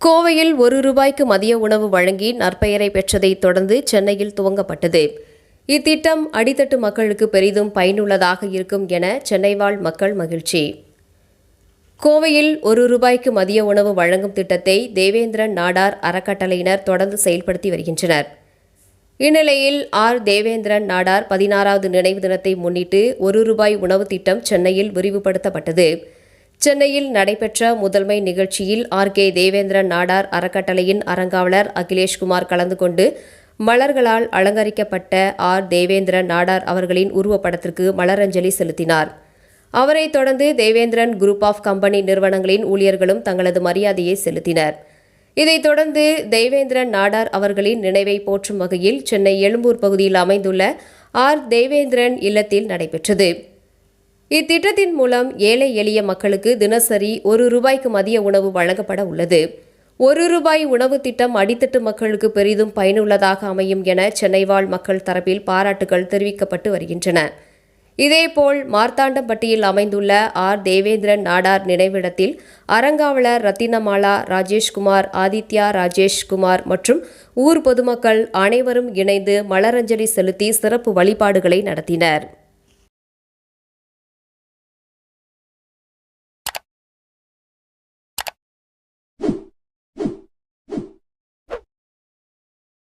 கோவையில் ₹1 மதிய உணவு வழங்கி நற்பெயரை பெற்றதைத் தொடர்ந்து சென்னையில் துவங்கப்பட்டது. இத்திட்டம் அடித்தட்டு மக்களுக்கு பெரிதும் பயனுள்ளதாக இருக்கும் என சென்னை வாழ் மக்கள் மகிழ்ச்சி. கோவையில் ₹1 மதிய உணவு வழங்கும் திட்டத்தை தேவேந்திரன் நாடார் அறக்கட்டளையினர் தொடர்ந்து செயல்படுத்தி வருகின்றனர். இந்நிலையில் தேவேந்திரன் நாடார் 16வது நினைவு தினத்தை முன்னிட்டு ₹1 உணவு திட்டம் சென்னையில் விரிவுபடுத்தப்பட்டது. சென்னையில் நடைபெற்ற முதன்மை நிகழ்ச்சியில் தேவேந்திரன் நாடார் அறக்கட்டளையின் அறங்காவலர் அகிலேஷ்குமார் கலந்து கொண்டு மலர்களால் அலங்கரிக்கப்பட்ட தேவேந்திரன் நாடார் அவர்களின் உருவப்படத்திற்கு மலரஞ்சலி செலுத்தினார். அவரைத் தொடர்ந்து தேவேந்திரன் குரூப் ஆஃப் கம்பெனி நிறுவனங்களின் ஊழியர்களும் தங்களது மரியாதையை செலுத்தினர். இதைத் தொடர்ந்து தேவேந்திரன் நாடார் அவர்களின் நினைவை போற்றும் வகையில் சென்னை எழும்பூர் பகுதியில் அமைந்துள்ள தேவேந்திரன் இல்லத்தில் நடைபெற்றது. இத்திட்டத்தின் மூலம் ஏழை எளிய மக்களுக்கு தினசரி ₹1 மதிய உணவு வழங்கப்பட உள்ளது. ₹1 உணவு திட்டம் அடித்தட்டு மக்களுக்கு பெரிதும் பயனுள்ளதாக அமையும் என சென்னை வாழ் மக்கள் தரப்பில் பாராட்டுகள் தெரிவிக்கப்பட்டு வருகின்றன. இதேபோல் மார்த்தாண்டம்பட்டியில் அமைந்துள்ள தேவேந்திரன் நாடார் நினைவிடத்தில் அறங்காவலர் ரத்தினமாலா ராஜேஷ்குமார், ஆதித்யா ராஜேஷ்குமார் மற்றும் ஊர் பொதுமக்கள் அனைவரும் இணைந்து மலரஞ்சலி செலுத்தி சிறப்பு வழிபாடுகளை நடத்தினர்.